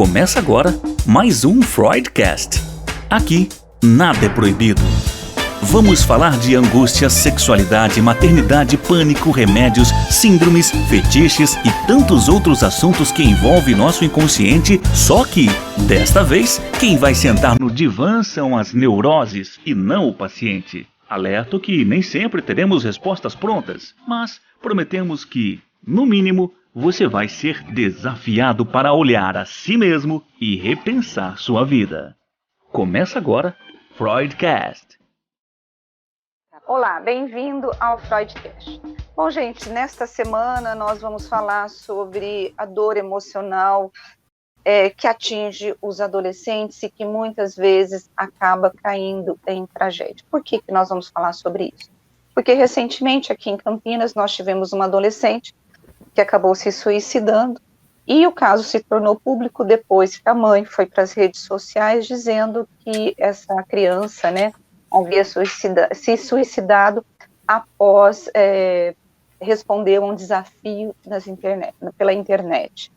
Começa agora mais um Freudcast. Aqui, nada é proibido. Vamos falar de angústia, sexualidade, maternidade, pânico, remédios, síndromes, fetiches e tantos outros assuntos que envolvem nosso inconsciente, só que, desta vez, quem vai sentar no divã são as neuroses e não o paciente. Alerto que nem sempre teremos respostas prontas, mas prometemos que, no mínimo, você vai ser desafiado para olhar a si mesmo e repensar sua vida. Começa agora, Freudcast. Olá, bem-vindo ao Freudcast. Bom, gente, nesta semana nós vamos falar sobre a dor emocional que atinge os adolescentes e que muitas vezes acaba caindo em tragédia. Por que nós vamos falar sobre isso? Porque recentemente aqui em Campinas nós tivemos uma adolescente que acabou se suicidando e o caso se tornou público depois que a mãe foi para as redes sociais dizendo que essa criança, havia se suicidado após responder a um desafio pela internet.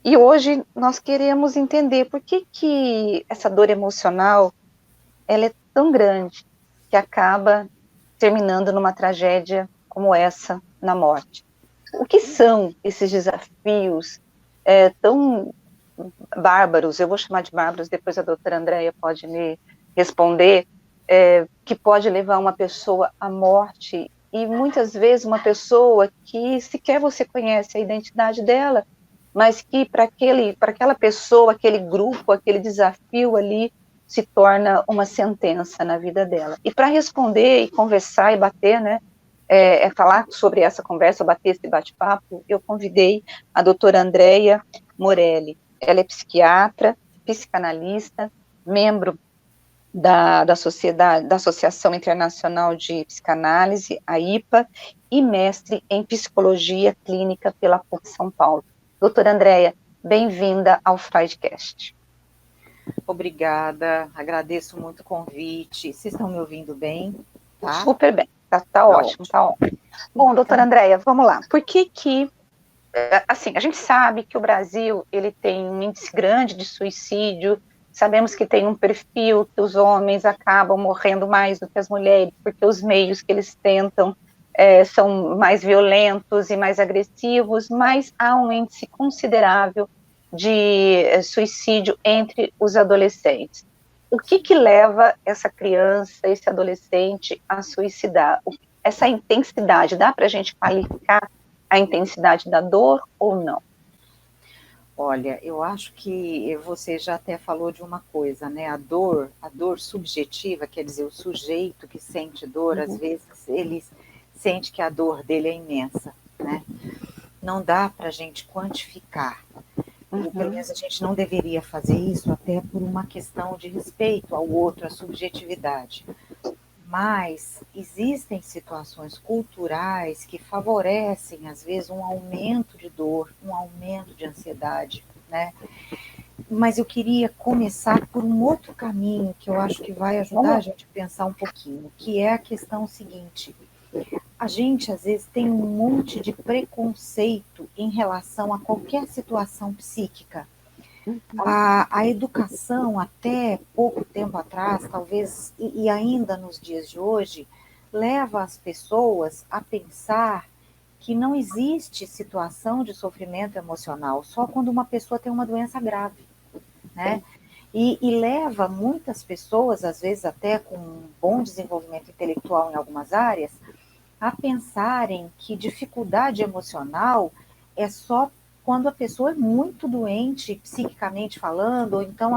E hoje nós queremos entender por que essa dor emocional ela é tão grande que acaba terminando numa tragédia como essa, na morte. O que são esses desafios tão bárbaros? Eu vou chamar de bárbaros, depois a doutora Andréia pode me responder, que pode levar uma pessoa à morte, e muitas vezes uma pessoa que sequer você conhece a identidade dela, mas que para aquela pessoa, aquele grupo, aquele desafio ali, se torna uma sentença na vida dela. E para responder e conversar e bater, falar sobre essa conversa, bater esse bate-papo, eu convidei a doutora Andréia Morelli. Ela é psiquiatra, psicanalista, membro da Associação Internacional de Psicanálise, a IPA, e mestre em Psicologia Clínica pela PUC São Paulo. Doutora Andréia, bem-vinda ao Freudcast. Obrigada, agradeço muito o convite. Vocês estão me ouvindo bem? Tá? Super bem, tá ótimo, tá ótimo. Bom, doutora Andréia, vamos lá. Por que assim, a gente sabe que o Brasil, ele tem um índice grande de suicídio, sabemos que tem um perfil que os homens acabam morrendo mais do que as mulheres, porque os meios que eles tentam são mais violentos e mais agressivos, mas há um índice considerável de suicídio entre os adolescentes. O que leva essa criança, esse adolescente a suicidar? Essa intensidade, dá para a gente qualificar a intensidade da dor ou não? Olha, eu acho que você já até falou de uma coisa, né? A dor subjetiva, quer dizer, o sujeito que sente dor, às vezes ele sente que a dor dele é imensa, né? Não dá para a gente quantificar. Pelo menos a gente não deveria fazer isso, até por uma questão de respeito ao outro, à subjetividade. Mas existem situações culturais que favorecem, às vezes, um aumento de dor, um aumento de ansiedade, né? Mas eu queria começar por um outro caminho que eu acho que vai ajudar a gente a pensar um pouquinho, que é a questão seguinte: a gente, às vezes, tem um monte de preconceito em relação a qualquer situação psíquica. A educação, até pouco tempo atrás, talvez, e ainda nos dias de hoje, leva as pessoas a pensar que não existe situação de sofrimento emocional, só quando uma pessoa tem uma doença grave, né? E leva muitas pessoas, às vezes até com um bom desenvolvimento intelectual em algumas áreas, a pensarem que dificuldade emocional é só quando a pessoa é muito doente, psiquicamente falando, ou então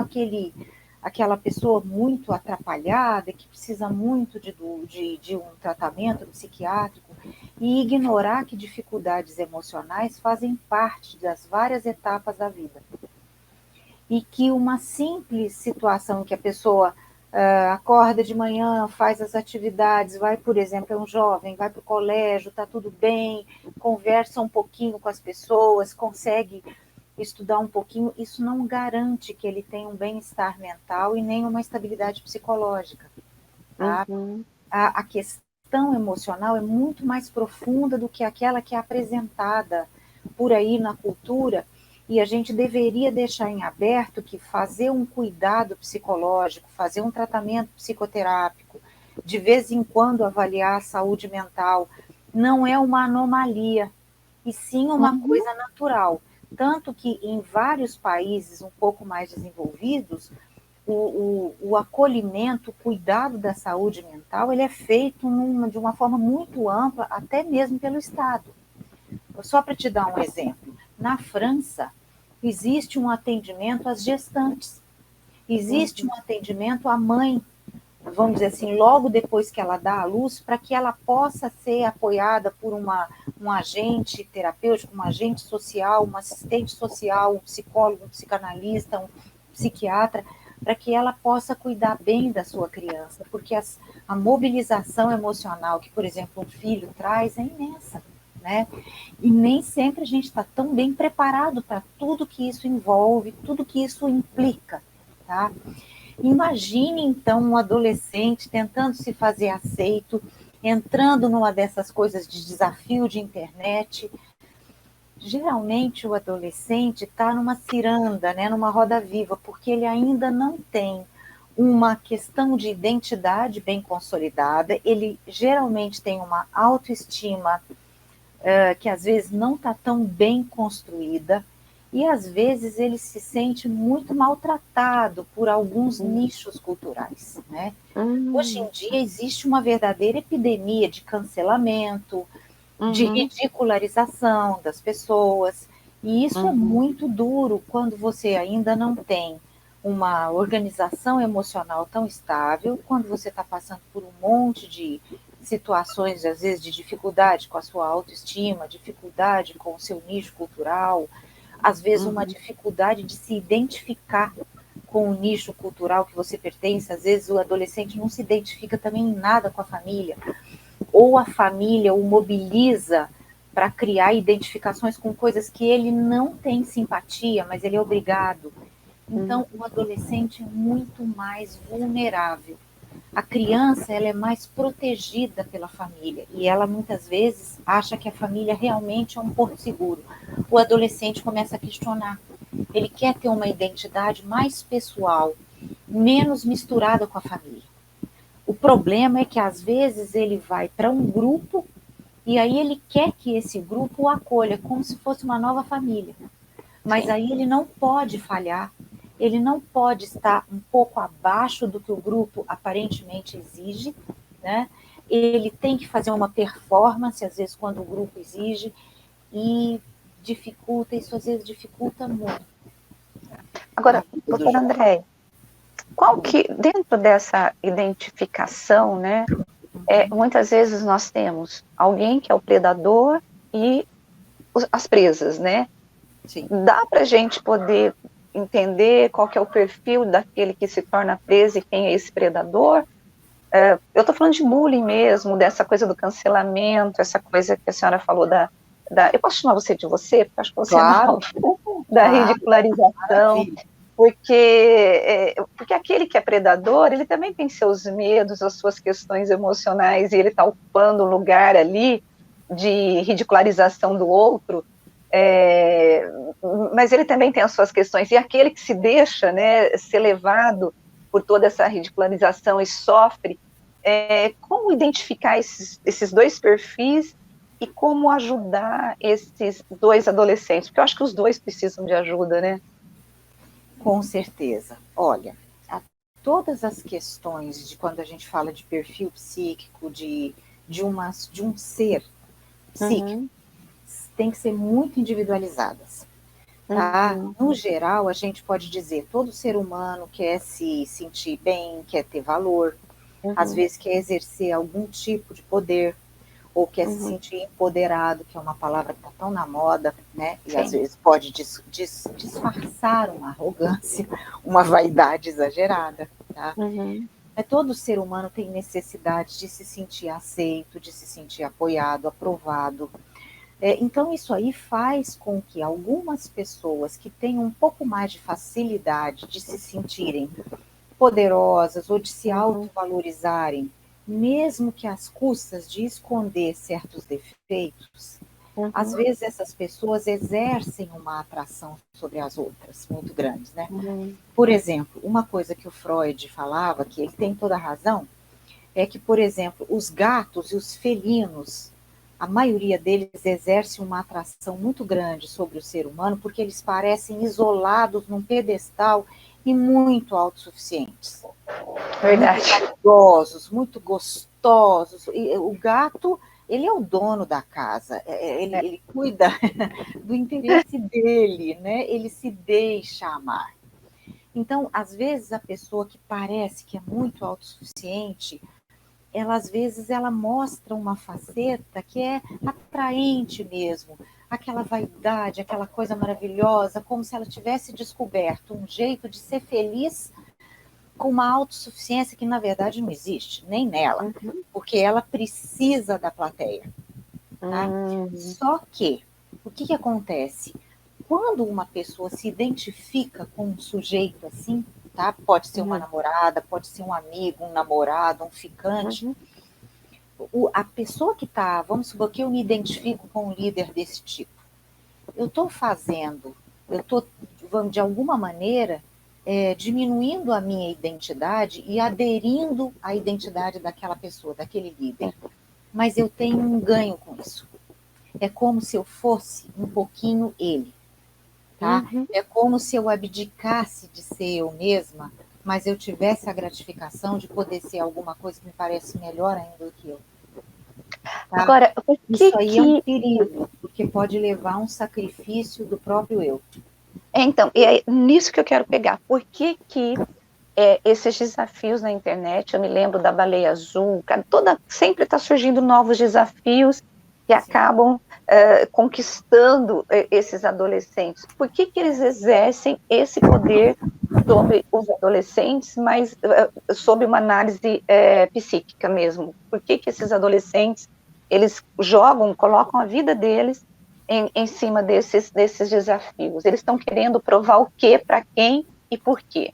aquela pessoa muito atrapalhada, que precisa muito de um tratamento psiquiátrico, e ignorar que dificuldades emocionais fazem parte das várias etapas da vida. E que uma simples situação que a pessoa acorda de manhã, faz as atividades, vai, por exemplo, é um jovem, vai para o colégio, está tudo bem, conversa um pouquinho com as pessoas, consegue estudar um pouquinho, isso não garante que ele tenha um bem-estar mental e nem uma estabilidade psicológica. Tá? A questão emocional é muito mais profunda do que aquela que é apresentada por aí na cultura, e a gente deveria deixar em aberto que fazer um cuidado psicológico, fazer um tratamento psicoterápico, de vez em quando avaliar a saúde mental, não é uma anomalia, e sim uma coisa natural. Tanto que em vários países um pouco mais desenvolvidos, o acolhimento, o cuidado da saúde mental, ele é feito de uma forma muito ampla, até mesmo pelo Estado. Só para te dar um exemplo, na França, existe um atendimento às gestantes, existe um atendimento à mãe, vamos dizer assim, logo depois que ela dá à luz, para que ela possa ser apoiada por um agente terapêutico, um agente social, um assistente social, um psicólogo, um psicanalista, um psiquiatra, para que ela possa cuidar bem da sua criança, porque a mobilização emocional que, por exemplo, um filho traz é imensa, né? E nem sempre a gente está tão bem preparado para tudo que isso envolve, tudo que isso implica, tá? Imagine, então, um adolescente tentando se fazer aceito, entrando numa dessas coisas de desafio de internet. Geralmente, o adolescente está numa ciranda, né, numa roda viva, porque ele ainda não tem uma questão de identidade bem consolidada, ele geralmente tem uma autoestima que às vezes não está tão bem construída, e às vezes ele se sente muito maltratado por alguns nichos culturais, né? Hoje em dia existe uma verdadeira epidemia de cancelamento, de ridicularização das pessoas, e isso é muito duro quando você ainda não tem uma organização emocional tão estável, quando você está passando por um monte de situações, às vezes, de dificuldade com a sua autoestima, dificuldade com o seu nicho cultural, às vezes uma dificuldade de se identificar com o nicho cultural que você pertence, às vezes o adolescente não se identifica também em nada com a família, ou a família o mobiliza para criar identificações com coisas que ele não tem simpatia, mas ele é obrigado. Então, o adolescente é muito mais vulnerável. A criança, ela é mais protegida pela família, e ela muitas vezes acha que a família realmente é um porto seguro. O adolescente começa a questionar. Ele quer ter uma identidade mais pessoal, menos misturada com a família. O problema é que às vezes ele vai para um grupo e aí ele quer que esse grupo o acolha, como se fosse uma nova família. Mas aí ele não pode falhar, ele não pode estar um pouco abaixo do que o grupo aparentemente exige, né? Ele tem que fazer uma performance, às vezes, quando o grupo exige, e dificulta, isso às vezes dificulta muito. Agora, doutora André, qual que, dentro dessa identificação, né, muitas vezes nós temos alguém que é o predador e as presas, né? Sim. Dá para a gente poder entender qual que é o perfil daquele que se torna presa e quem é esse predador? Eu estou falando de bullying mesmo, dessa coisa do cancelamento, essa coisa que a senhora falou eu posso chamar você de você? Porque acho que você Claro. não, da ridicularização, porque aquele que é predador, ele também tem seus medos, as suas questões emocionais, e ele está ocupando um lugar ali de ridicularização do outro, mas ele também tem as suas questões, e aquele que se deixa, né, ser levado por toda essa ridicularização e sofre, como identificar esses dois perfis e como ajudar esses dois adolescentes? Porque eu acho que os dois precisam de ajuda, né? Com certeza. Olha, todas as questões de quando a gente fala de perfil psíquico, de um ser psíquico, tem que ser muito individualizadas. Tá? No geral, a gente pode dizer, todo ser humano quer se sentir bem, quer ter valor, às vezes quer exercer algum tipo de poder, ou quer se sentir empoderado, que é uma palavra que está tão na moda, né? E às vezes pode disfarçar uma arrogância, uma vaidade exagerada, tá? Mas todo ser humano tem necessidade de se sentir aceito, de se sentir apoiado, aprovado. Então, isso aí faz com que algumas pessoas que têm um pouco mais de facilidade de se sentirem poderosas ou de se autovalorizarem, mesmo que às custas de esconder certos defeitos, às vezes essas pessoas exercem uma atração sobre as outras, muito grandes, né? Por exemplo, uma coisa que o Freud falava, que ele tem toda a razão, é que, por exemplo, os gatos e os felinos, a maioria deles exerce uma atração muito grande sobre o ser humano, porque eles parecem isolados num pedestal e muito autossuficientes. Verdade. Muito vaidosos, muito gostosos. E o gato, ele é o dono da casa, ele cuida do interesse dele, né? Ele se deixa amar. Então, às vezes, a pessoa que parece que é muito autossuficiente, ela às vezes ela mostra uma faceta que é atraente mesmo, aquela vaidade, aquela coisa maravilhosa, como se ela tivesse descoberto um jeito de ser feliz com uma autossuficiência que na verdade não existe, nem nela, porque ela precisa da plateia. Tá? Só que, o que acontece? Quando uma pessoa se identifica com um sujeito assim, tá? Pode ser uma namorada, pode ser um amigo, um namorado, um ficante. A pessoa que está, vamos supor que eu me identifico com um líder desse tipo. Eu estou de alguma maneira, diminuindo a minha identidade e aderindo à identidade daquela pessoa, daquele líder. Mas eu tenho um ganho com isso. É como se eu fosse um pouquinho ele. Tá? É como se eu abdicasse de ser eu mesma, mas eu tivesse a gratificação de poder ser alguma coisa que me parece melhor ainda do que eu. Tá? Agora, isso aí é um perigo, porque pode levar a um sacrifício do próprio eu. Então, e é nisso que eu quero pegar. Por que esses desafios na internet, eu me lembro da Baleia Azul, sempre está surgindo novos desafios que acabam conquistando esses adolescentes. Por que eles exercem esse poder sobre os adolescentes, mas sob uma análise psíquica mesmo? Por que esses adolescentes, eles colocam a vida deles em cima desses desafios? Eles estão querendo provar o quê, para quem e por quê?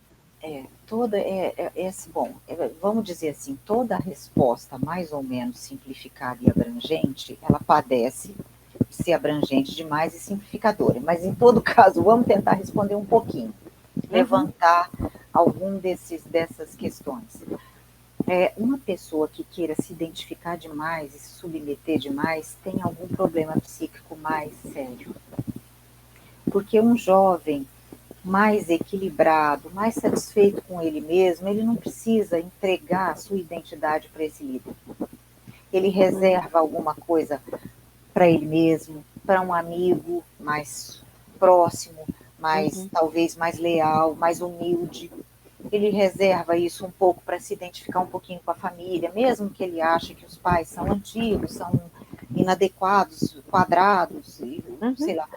Vamos dizer assim, toda a resposta mais ou menos simplificada e abrangente, ela padece de ser abrangente demais e simplificadora. Mas em todo caso, vamos tentar responder um pouquinho, levantar algum dessas questões. Uma pessoa que queira se identificar demais e se submeter demais tem algum problema psíquico mais sério. Porque um jovem mais equilibrado, mais satisfeito com ele mesmo, ele não precisa entregar a sua identidade para esse líder. Ele reserva alguma coisa para ele mesmo, para um amigo mais próximo, talvez mais leal, mais humilde. Ele reserva isso um pouco para se identificar um pouquinho com a família, mesmo que ele ache que os pais são antigos, são inadequados, quadrados, sei lá.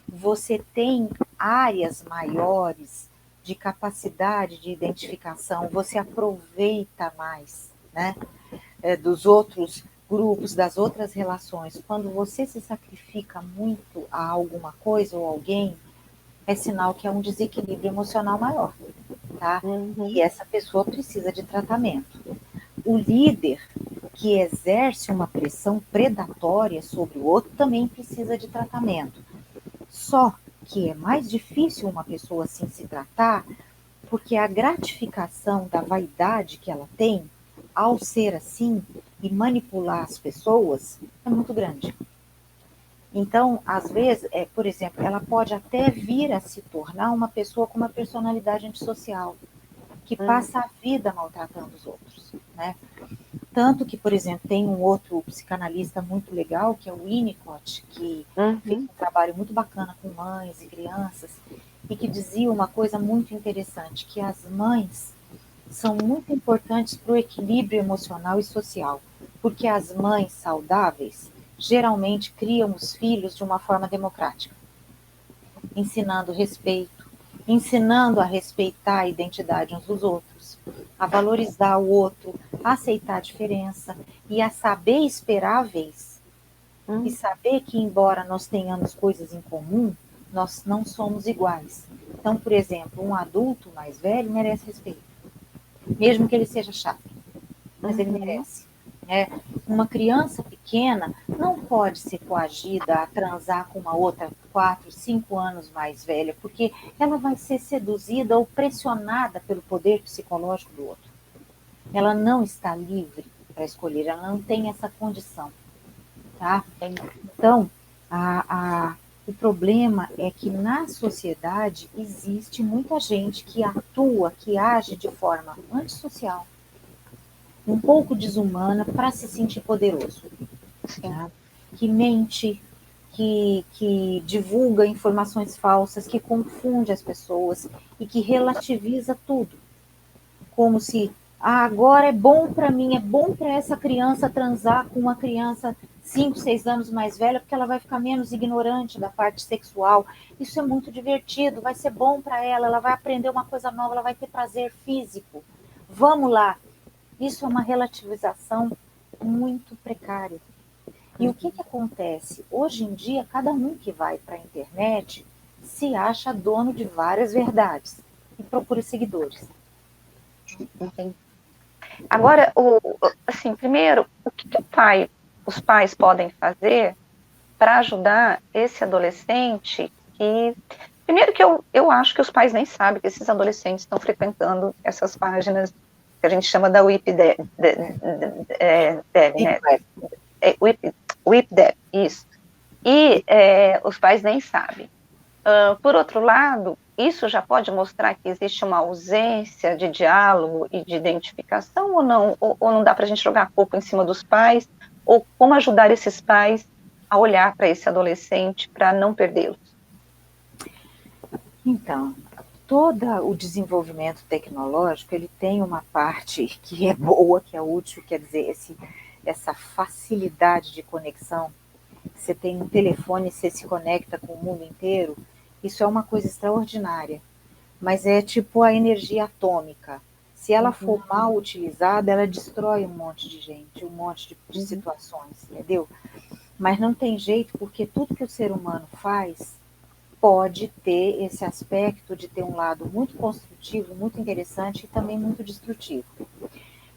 Você tem áreas maiores de capacidade de identificação, você aproveita mais, né, dos outros grupos, das outras relações. Quando você se sacrifica muito a alguma coisa ou alguém, é sinal que é um desequilíbrio emocional maior, tá? E essa pessoa precisa de tratamento. O líder que exerce uma pressão predatória sobre o outro também precisa de tratamento. Só que é mais difícil uma pessoa assim se tratar, porque a gratificação da vaidade que ela tem ao ser assim e manipular as pessoas é muito grande. Então, às vezes, por exemplo, ela pode até vir a se tornar uma pessoa com uma personalidade antissocial, que passa a vida maltratando os outros, né? Tanto que, por exemplo, tem um outro psicanalista muito legal, que é o Winnicott, que fez um trabalho muito bacana com mães e crianças, e que dizia uma coisa muito interessante, que as mães são muito importantes para o equilíbrio emocional e social, porque as mães saudáveis geralmente criam os filhos de uma forma democrática, ensinando respeito, ensinando a respeitar a identidade uns dos outros, a valorizar o outro, a aceitar a diferença e a saber esperar a vez. E saber que, embora nós tenhamos coisas em comum, nós não somos iguais. Então, por exemplo, um adulto mais velho merece respeito, mesmo que ele seja chato, mas ele merece. Uma criança pequena pequena não pode ser coagida a transar com uma outra 4, 5 anos mais velha, porque ela vai ser seduzida ou pressionada pelo poder psicológico do outro. Ela não está livre para escolher, ela não tem essa condição, tá? Então, o problema é que na sociedade existe muita gente que atua, que age de forma antissocial, um pouco desumana para se sentir poderoso, tá? Que mente, que divulga informações falsas, que confunde as pessoas e que relativiza tudo, como se agora é bom para mim, é bom para essa criança transar com uma criança 5, 6 anos mais velha, porque ela vai ficar menos ignorante da parte sexual. Isso é muito divertido, vai ser bom para ela, ela vai aprender uma coisa nova, ela vai ter prazer físico. Vamos lá. Isso é uma relativização muito precária. E o que acontece? Hoje em dia, cada um que vai para a internet se acha dono de várias verdades e procura seguidores. Entendi. Agora, assim, primeiro, o que os pais podem fazer para ajudar esse adolescente que... Primeiro que eu acho que os pais nem sabem que esses adolescentes estão frequentando essas páginas que a gente chama da WIPDEB, né? WIPDEB, isso. E os pais nem sabem. Por outro lado, isso já pode mostrar que existe uma ausência de diálogo e de identificação ou não? Ou não dá para a gente jogar a culpa em cima dos pais? Ou como ajudar esses pais a olhar para esse adolescente para não perdê-los? Então, todo o desenvolvimento tecnológico, ele tem uma parte que é boa, que é útil, quer dizer, essa facilidade de conexão. Você tem um telefone, você se conecta com o mundo inteiro, isso é uma coisa extraordinária. Mas é tipo a energia atômica. Se ela for mal utilizada, ela destrói um monte de gente, um monte de situações, entendeu? Mas não tem jeito, porque tudo que o ser humano faz pode ter esse aspecto de ter um lado muito construtivo, muito interessante e também muito destrutivo.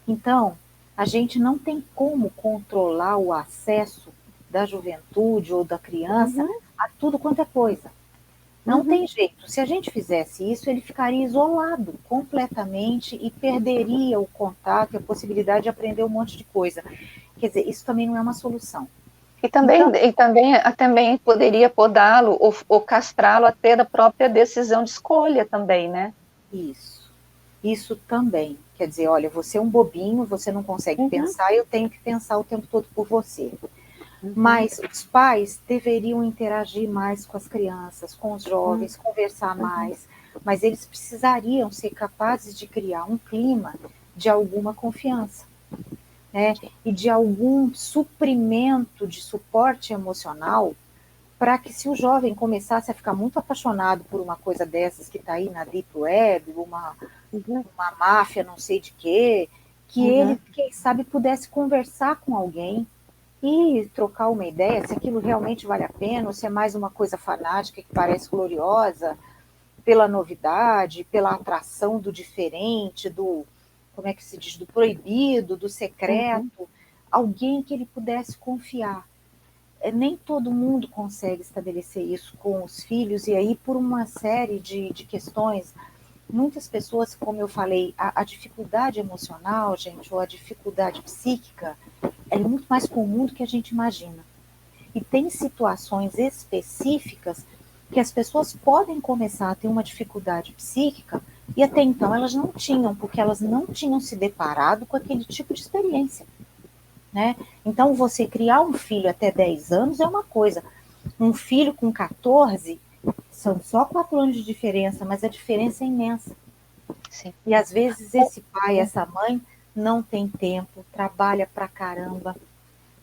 Então, a gente não tem como controlar o acesso da juventude ou da criança a tudo quanto é coisa. Não tem jeito. Se a gente fizesse isso, ele ficaria isolado completamente e perderia o contato e a possibilidade de aprender um monte de coisa. Quer dizer, isso também não é uma solução. E também poderia podá-lo ou castrá-lo até da própria decisão de escolha também, né? Isso também. Quer dizer, olha, você é um bobinho, você não consegue pensar, eu tenho que pensar o tempo todo por você. Mas os pais deveriam interagir mais com as crianças, com os jovens, conversar mais, mas eles precisariam ser capazes de criar um clima de alguma confiança, né? E de algum suprimento de suporte emocional, para que se o jovem começasse a ficar muito apaixonado por uma coisa dessas que está aí na Deep Web, uma máfia não sei de quê, que ele, quem sabe, pudesse conversar com alguém e trocar uma ideia, se aquilo realmente vale a pena, ou se é mais uma coisa fanática que parece gloriosa, pela novidade, pela atração do diferente, do, como é que se diz, do proibido, do secreto, alguém que ele pudesse confiar. Nem todo mundo consegue estabelecer isso com os filhos, e aí por uma série de questões, muitas pessoas, como eu falei, a dificuldade emocional, gente, ou a dificuldade psíquica, é muito mais comum do que a gente imagina. E tem situações específicas que as pessoas podem começar a ter uma dificuldade psíquica e até então elas não tinham, porque elas não tinham se deparado com aquele tipo de experiência, né? Então, você criar um filho até 10 anos é uma coisa. Um filho com 14, são só 4 anos de diferença, mas a diferença é imensa. Sim. E às vezes esse pai, essa mãe, não tem tempo, trabalha pra caramba,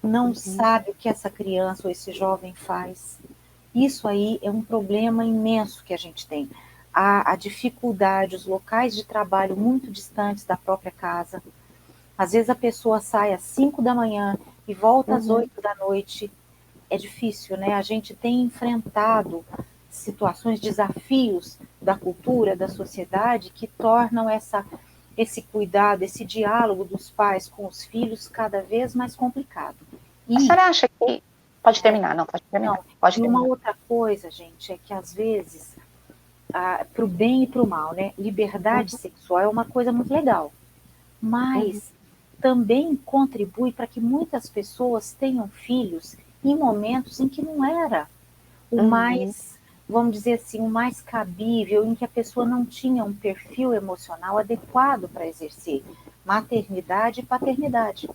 não sabe o que essa criança ou esse jovem faz. Isso aí é um problema imenso que a gente tem. A dificuldade, os locais de trabalho muito distantes da própria casa. Às vezes a pessoa sai às 5 da manhã e volta às 8 da noite. É difícil, né? A gente tem enfrentado situações, desafios da cultura, da sociedade, que tornam esse cuidado, esse diálogo dos pais com os filhos cada vez mais complicado. A senhora acha que... Pode terminar, não, pode terminar. Não, Pode e uma terminar. outra coisa, gente, é que às vezes, para o bem e para o mal, né? Liberdade sexual é uma coisa muito legal, mas também contribui para que muitas pessoas tenham filhos em momentos em que não era o mais, vamos dizer assim, o mais cabível, em que a pessoa não tinha um perfil emocional adequado para exercer maternidade e paternidade.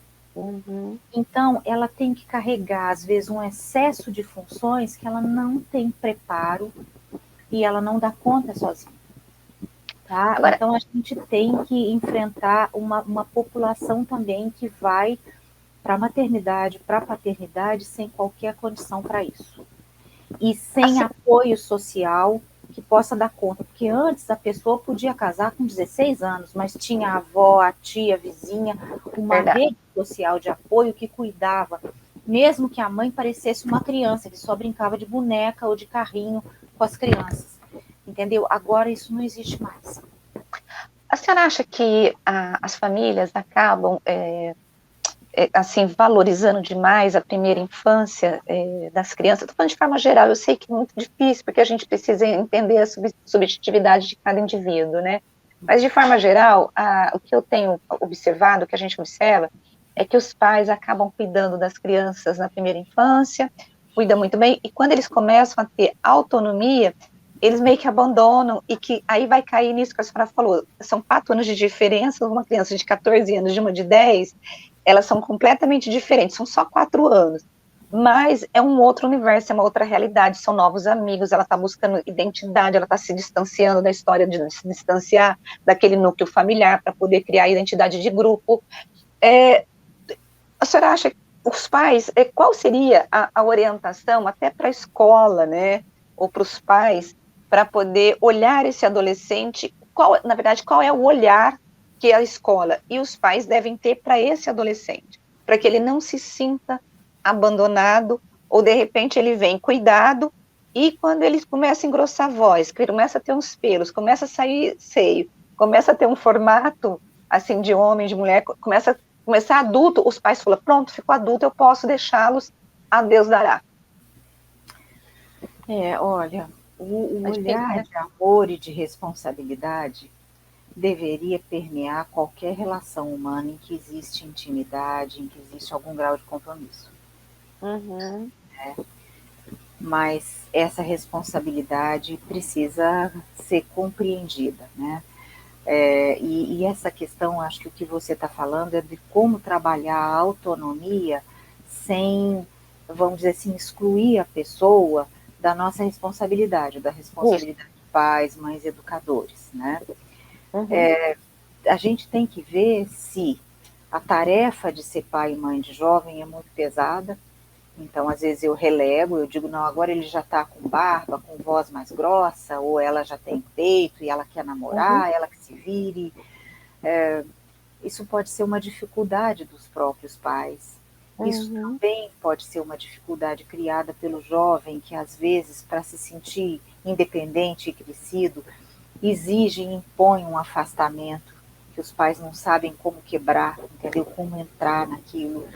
Então, ela tem que carregar, às vezes, um excesso de funções que ela não tem preparo e ela não dá conta sozinha. Tá? Agora, então, a gente tem que enfrentar uma população também que vai para a maternidade, para a paternidade, sem qualquer condição para isso. E sem apoio social que possa dar conta. Porque antes a pessoa podia casar com 16 anos, mas tinha a avó, a tia, a vizinha, uma rede social de apoio que cuidava. Mesmo que a mãe parecesse uma criança, que só brincava de boneca ou de carrinho com as crianças. Entendeu? Agora isso não existe mais. a senhora acha que as famílias acabam assim, valorizando demais a primeira infância das crianças? Estou falando de forma geral, eu sei que é muito difícil, porque a gente precisa entender a subjetividade de cada indivíduo, né? Mas, de forma geral, o que eu tenho observado, o que a gente observa, é que os pais acabam cuidando das crianças na primeira infância, cuidam muito bem, e quando eles começam a ter autonomia, eles meio que abandonam, e que aí vai cair nisso que a senhora falou, são 4 anos de diferença, uma criança de 14 anos de uma de 10, elas são completamente diferentes, são só 4 anos, mas é um outro universo, é uma outra realidade, são novos amigos, ela está buscando identidade, ela está se distanciando da história de se distanciar daquele núcleo familiar para poder criar identidade de grupo. A senhora acha que os pais, qual seria a orientação até para a escola, né, ou para os pais, para poder olhar esse adolescente, na verdade, qual é o olhar que a escola e os pais devem ter para esse adolescente, para que ele não se sinta abandonado, ou de repente ele vem cuidado, e quando ele começa a engrossar a voz, começa a ter uns pelos, começa a sair seio, começa a ter um formato, assim, de homem, de mulher, começar adulto, os pais falam, pronto, ficou adulto, eu posso deixá-los, a Deus dará. Olha, o olhar de amor e de responsabilidade deveria permear qualquer relação humana em que existe intimidade, em que existe algum grau de compromisso. Mas essa responsabilidade precisa ser compreendida, né? E essa questão, acho que o que você está falando é de como trabalhar a autonomia sem, vamos dizer assim, excluir a pessoa da nossa responsabilidade, da responsabilidade de pais, mães, educadores, né? A gente tem que ver se a tarefa de ser pai e mãe de jovem é muito pesada. Então, às vezes eu relego, eu digo, não, agora ele já está com barba, com voz mais grossa, ou ela já tem peito e ela quer namorar, ela que se vire. Isso pode ser uma dificuldade dos próprios pais. Isso também pode ser uma dificuldade criada pelo jovem, que às vezes, para se sentir independente e crescido, exige e impõe um afastamento que os pais não sabem como quebrar, entendeu? Como entrar naquilo.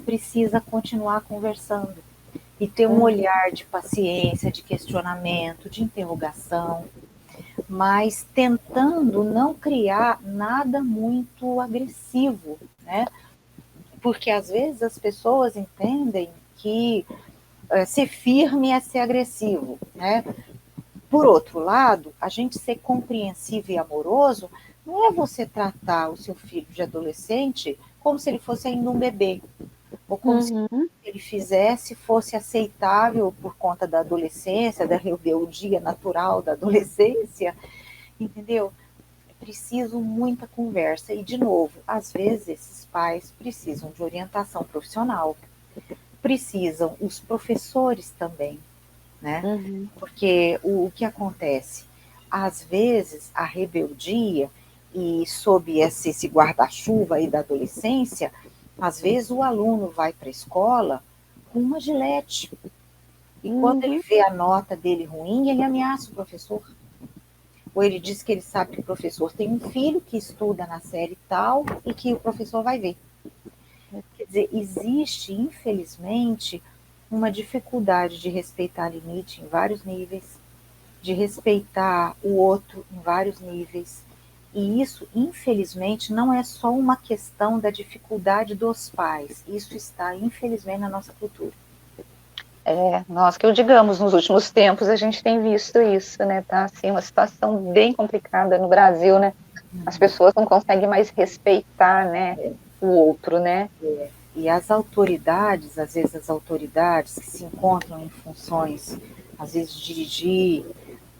Precisa continuar conversando e ter um olhar de paciência, de questionamento, de interrogação, mas tentando não criar nada muito agressivo, né? Porque às vezes as pessoas entendem que ser firme é ser agressivo, né? Por outro lado, a gente ser compreensivo e amoroso não é você tratar o seu filho de adolescente como se ele fosse ainda um bebê, ou como se ele fizesse fosse aceitável por conta da adolescência, da rebeldia natural da adolescência, entendeu? É preciso muita conversa, e de novo, às vezes esses pais precisam de orientação profissional, precisam os professores também, né? Porque o que acontece? Às vezes a rebeldia, e sob esse guarda-chuva aí da adolescência, às vezes o aluno vai para a escola com uma gilete, e quando ele vê a nota dele ruim, ele ameaça o professor. Ou ele diz que ele sabe que o professor tem um filho que estuda na série tal e que o professor vai ver. Quer dizer, existe, infelizmente, uma dificuldade de respeitar limite em vários níveis, de respeitar o outro em vários níveis. E isso, infelizmente, não é só uma questão da dificuldade dos pais. Isso está, infelizmente, na nossa cultura. Nós que o digamos, nos últimos tempos a gente tem visto isso, né? Tá assim, uma situação bem complicada no Brasil, né? As pessoas não conseguem mais respeitar, né, o outro, né? E as autoridades, às vezes as autoridades que se encontram em funções, às vezes de dirigir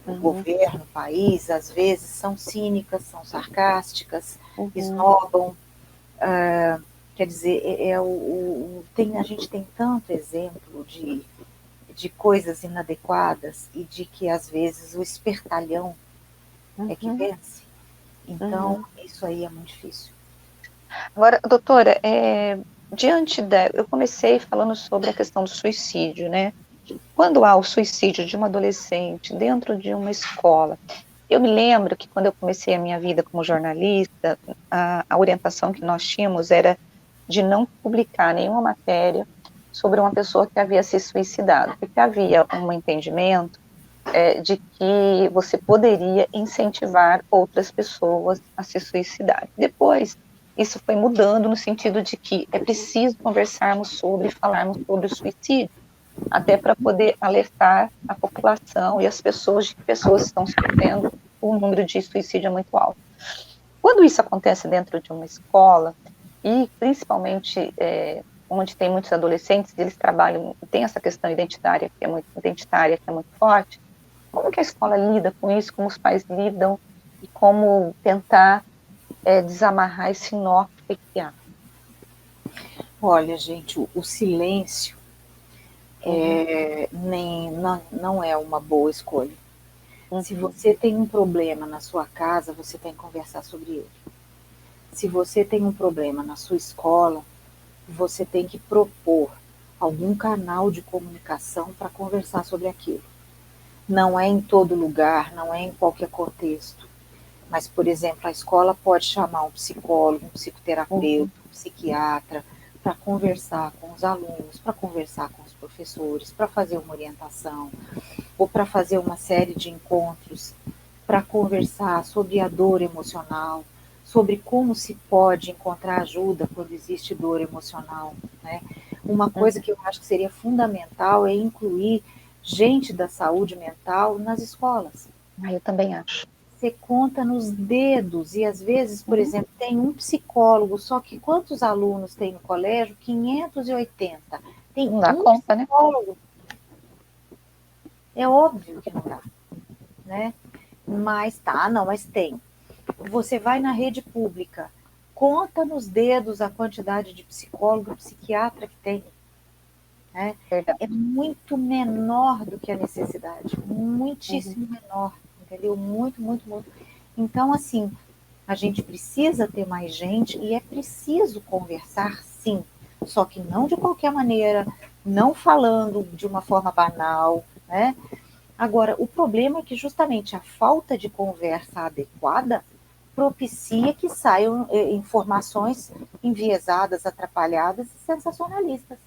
o governo, o país, às vezes são cínicas, são sarcásticas, esnobam. Quer dizer, a gente tem tanto exemplo de coisas inadequadas e de que às vezes o espertalhão é que vence. Então, isso aí é muito difícil. Agora, doutora, eu comecei falando sobre a questão do suicídio, né? Quando há o suicídio de uma adolescente dentro de uma escola, eu me lembro que quando eu comecei a minha vida como jornalista, a orientação que nós tínhamos era de não publicar nenhuma matéria sobre uma pessoa que havia se suicidado, porque havia um entendimento de que você poderia incentivar outras pessoas a se suicidarem. Depois, isso foi mudando no sentido de que é preciso conversarmos sobre, falarmos sobre o suicídio, até para poder alertar a população e as pessoas de que pessoas estão sofrendo, o número de suicídio é muito alto. Quando isso acontece dentro de uma escola, e principalmente onde tem muitos adolescentes, eles trabalham, tem essa questão identitária que é muito forte, como que a escola lida com isso, como os pais lidam, e como tentar desamarrar esse nó que há? Olha, gente, o silêncio não é uma boa escolha. Se você tem um problema na sua casa, você tem que conversar sobre ele. Se você tem um problema na sua escola, você tem que propor algum canal de comunicação para conversar sobre aquilo. Não é em todo lugar, não é em qualquer contexto. Mas, por exemplo, a escola pode chamar um psicólogo, um psicoterapeuta, um psiquiatra, para conversar com os alunos, para conversar com os professores, para fazer uma orientação, ou para fazer uma série de encontros, para conversar sobre a dor emocional, sobre como se pode encontrar ajuda quando existe dor emocional, né? Uma coisa que eu acho que seria fundamental é incluir gente da saúde mental nas escolas. Eu também acho. Você conta nos dedos, e às vezes, por exemplo, tem um psicólogo, só que quantos alunos tem no colégio? 580. Tem não dá um conta, psicólogo. Né? É óbvio que não dá, né? Mas tem. Você vai na rede pública, conta nos dedos a quantidade de psicólogo e psiquiatra que tem. Né? É muito menor do que a necessidade, muitíssimo menor, entendeu? Muito, muito, muito. Então, assim, a gente precisa ter mais gente e é preciso conversar, sim, só que não de qualquer maneira, não falando de uma forma banal, né? Agora, o problema é que justamente a falta de conversa adequada propicia que saiam informações enviesadas, atrapalhadas e sensacionalistas.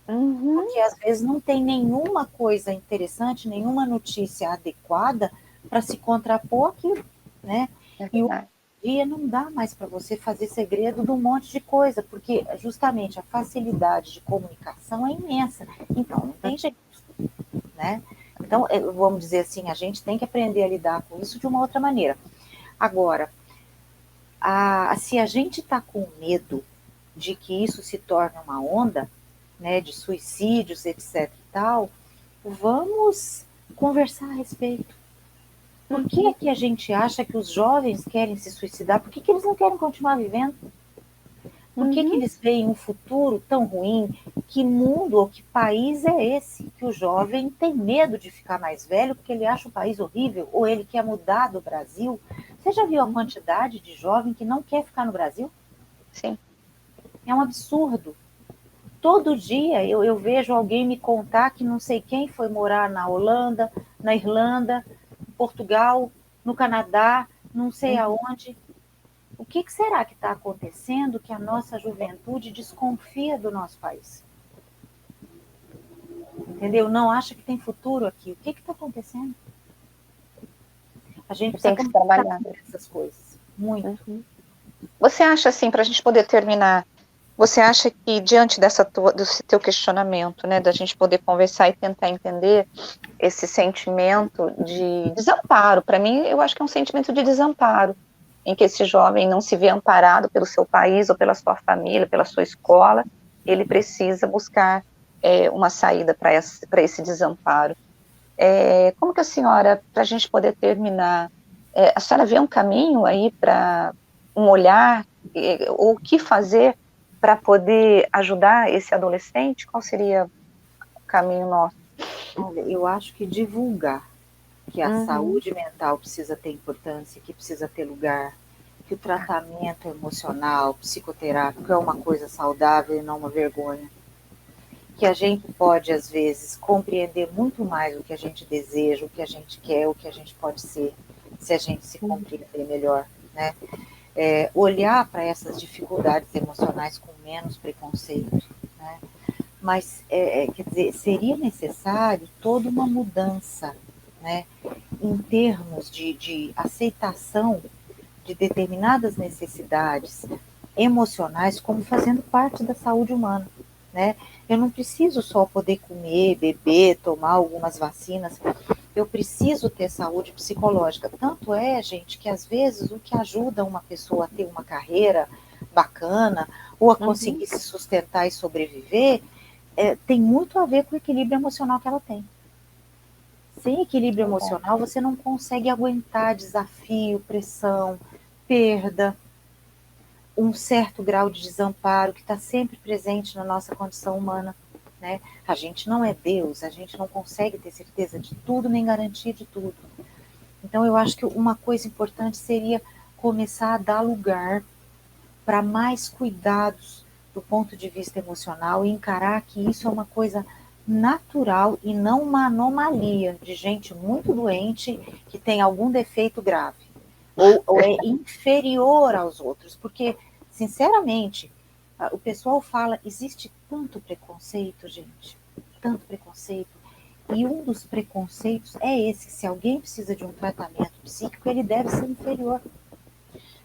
Porque às vezes não tem nenhuma coisa interessante, nenhuma notícia adequada para se contrapor aquilo, né? E hoje em dia não dá mais para você fazer segredo de um monte de coisa, porque justamente a facilidade de comunicação é imensa. Então, não tem jeito, né? Então, vamos dizer assim, a gente tem que aprender a lidar com isso de uma outra maneira. Agora, se a gente está com medo de que isso se torne uma onda, né, de suicídios, etc. e tal, vamos conversar a respeito. Por que é que a gente acha que os jovens querem se suicidar? Por que que eles não querem continuar vivendo? Por que que eles veem um futuro tão ruim? Que mundo ou que país é esse? Que o jovem tem medo de ficar mais velho porque ele acha o país horrível ou ele quer mudar do Brasil? Você já viu a quantidade de jovem que não quer ficar no Brasil? Sim. É um absurdo. Todo dia eu vejo alguém me contar que não sei quem foi morar na Holanda, na Irlanda, em Portugal, no Canadá, não sei aonde. O que será que está acontecendo que a nossa juventude desconfia do nosso país? Entendeu? Não acha que tem futuro aqui. O que está acontecendo? A gente precisa Tem que trabalhar essas coisas. Muito. Você acha, assim, para a gente poder terminar, você acha que diante desse teu questionamento, né, da gente poder conversar e tentar entender esse sentimento de desamparo, para mim, eu acho que é um sentimento de desamparo, em que esse jovem não se vê amparado pelo seu país ou pela sua família, pela sua escola, ele precisa buscar uma saída para esse desamparo. Como que a senhora, para a gente poder terminar, a senhora vê um caminho aí para um olhar, ou o que fazer para poder ajudar esse adolescente? Qual seria o caminho nosso? Olha, eu acho que divulgar que a saúde mental precisa ter importância, que precisa ter lugar, que o tratamento emocional, psicoterápico é uma coisa saudável e não uma vergonha. Que a gente pode, às vezes, compreender muito mais o que a gente deseja, o que a gente quer, o que a gente pode ser, se a gente se compreender melhor, né? Olhar para essas dificuldades emocionais com menos preconceito, né? Mas, quer dizer, seria necessário toda uma mudança, né? Em termos de aceitação de determinadas necessidades emocionais como fazendo parte da saúde humana, né? Eu não preciso só poder comer, beber, tomar algumas vacinas, eu preciso ter saúde psicológica. Tanto é, gente, que às vezes o que ajuda uma pessoa a ter uma carreira bacana ou a conseguir se sustentar e sobreviver tem muito a ver com o equilíbrio emocional que ela tem. Sem equilíbrio emocional, você não consegue aguentar desafio, pressão, perda, um certo grau de desamparo que está sempre presente na nossa condição humana, né? A gente não é Deus, a gente não consegue ter certeza de tudo, nem garantia de tudo. Então, eu acho que uma coisa importante seria começar a dar lugar para mais cuidados do ponto de vista emocional e encarar que isso é uma coisa natural e não uma anomalia de gente muito doente que tem algum defeito grave ou é inferior aos outros, porque, sinceramente, o pessoal fala, existe tanto preconceito, gente, tanto preconceito, e um dos preconceitos é esse: se alguém precisa de um tratamento psíquico, ele deve ser inferior.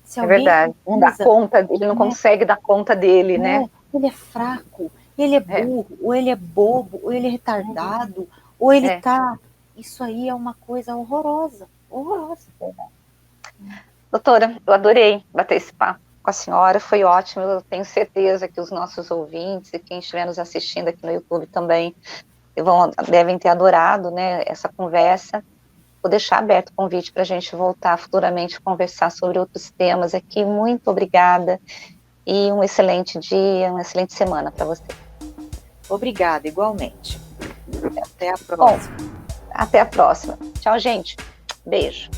Se É verdade, não dá conta, ele não consegue dar conta dele, né? Ele é fraco, ele é burro, ou ele é bobo, ou ele é retardado, ou ele tá... Isso aí é uma coisa horrorosa, horrorosa. Doutora, eu adorei bater esse papo com a senhora, foi ótimo, eu tenho certeza que os nossos ouvintes e quem estiver nos assistindo aqui no YouTube também devem ter adorado, né, essa conversa. Vou deixar aberto o convite para a gente voltar futuramente a conversar sobre outros temas aqui. Muito obrigada e um excelente dia, uma excelente semana para você. Obrigada, igualmente. Até a próxima. Bom, até a próxima. Tchau, gente. Beijo.